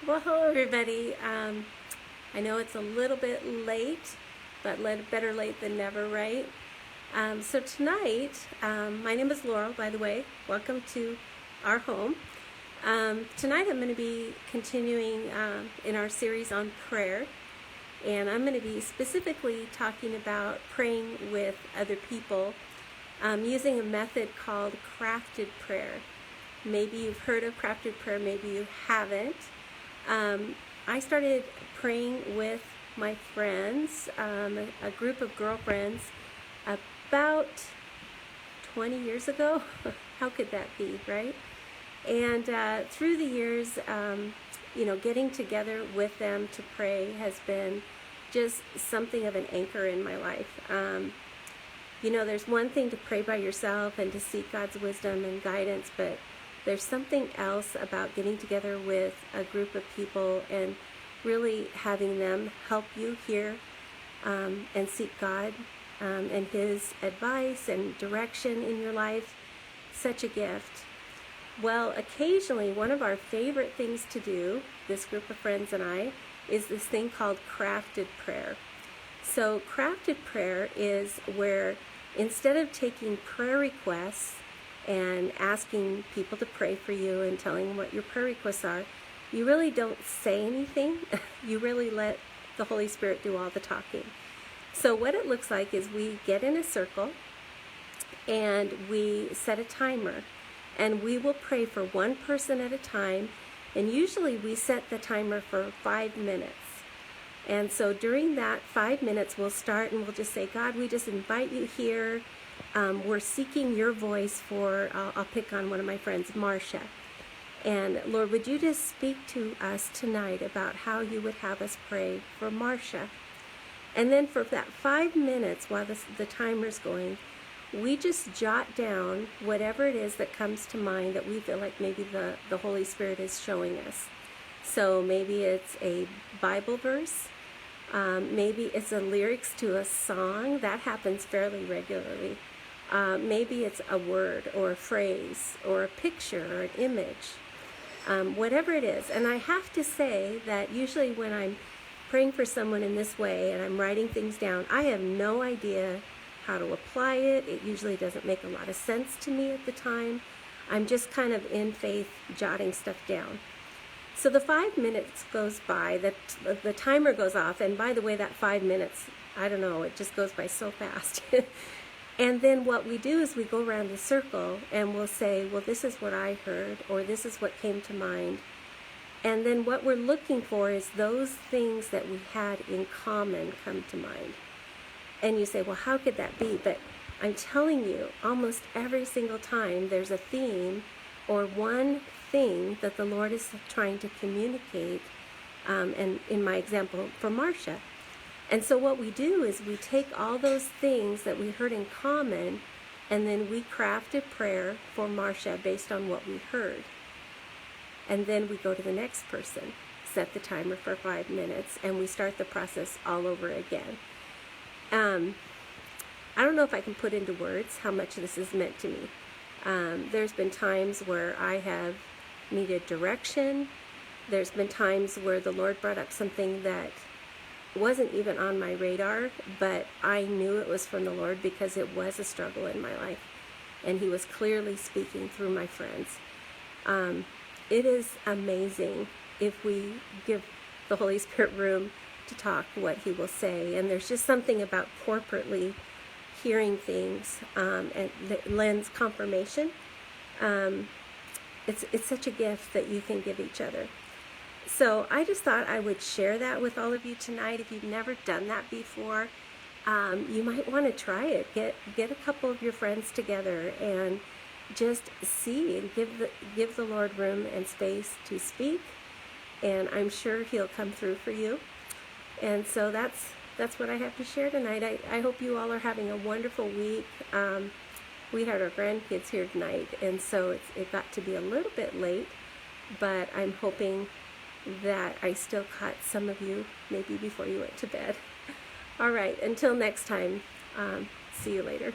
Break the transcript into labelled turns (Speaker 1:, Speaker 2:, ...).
Speaker 1: Well, hello everybody. I know it's a little bit late, but better late than never, right? So tonight, my name is Laurel, by the way. Welcome to our home. Tonight I'm going to be continuing in our series on prayer, and I'm going to be specifically talking about praying with other people using a method called crafted prayer. Maybe you've heard of crafted prayer, maybe you haven't. I started praying with my friends, a group of girlfriends, about 20 years ago. How could that be, right? And through the years, getting together with them to pray has been just something of an anchor in my life. There's one thing to pray by yourself and to seek God's wisdom and guidance, but there's something else about getting together with a group of people and really having them help you hear and seek God and His advice and direction in your life. Such a gift. Well, occasionally one of our favorite things to do, this group of friends and I, is this thing called crafted prayer. So crafted prayer is where instead of taking prayer requests and asking people to pray for you and telling them what your prayer requests are, you really don't say anything. You really let the Holy Spirit do all the talking. So what it looks like is we get in a circle and we set a timer, and we will pray for one person at a time, and usually we set the timer for 5 minutes. And so during that 5 minutes, we'll start and we'll just say, God, we just invite you here. We're seeking your voice for, I'll pick on one of my friends, Marcia. And Lord, would you just speak to us tonight about how you would have us pray for Marcia? And then for that 5 minutes while the timer's going, we just jot down whatever it is that comes to mind that we feel like maybe the Holy Spirit is showing us. So maybe it's a Bible verse. Maybe it's the lyrics to a song. That happens fairly regularly. Maybe it's a word or a phrase or a picture or an image, whatever it is. And I have to say that usually when I'm praying for someone in this way and I'm writing things down, I have no idea how to apply it. It usually doesn't make a lot of sense to me at the time. I'm just kind of in faith jotting stuff down. So the 5 minutes goes by, the timer goes off, and by the way, that 5 minutes, I don't know, it just goes by so fast. And then what we do is we go around the circle and we'll say, well, this is what I heard, or this is what came to mind. And then what we're looking for is those things that we had in common come to mind. And you say, well, how could that be? But I'm telling you, almost every single time there's a theme or one thing that the Lord is trying to communicate, and in my example, for Marcia. And so what we do is we take all those things that we heard in common, and then we craft a prayer for Marcia based on what we heard. And then we go to the next person, set the timer for 5 minutes, and we start the process all over again. I don't know if I can put into words how much this has meant to me. There's been times where I have needed direction. There's been times where the Lord brought up something that wasn't even on my radar, but I knew it was from the Lord because it was a struggle in my life, and He was clearly speaking through my friends. It is amazing if we give the Holy Spirit room to talk what He will say, and there's just something about corporately hearing things and that lends confirmation. It's such a gift that you can give each other. So I just thought I would share that with all of you tonight. If you've never done that before, you might want to try it. Get a couple of your friends together and just see and give the Lord room and space to speak, and I'm sure He'll come through for you. And so that's what I have to share tonight. I hope you all are having a wonderful week. We had our grandkids here tonight, and so it got to be a little bit late, but I'm hoping that I still caught some of you maybe before you went to bed. All right, until next time, see you later.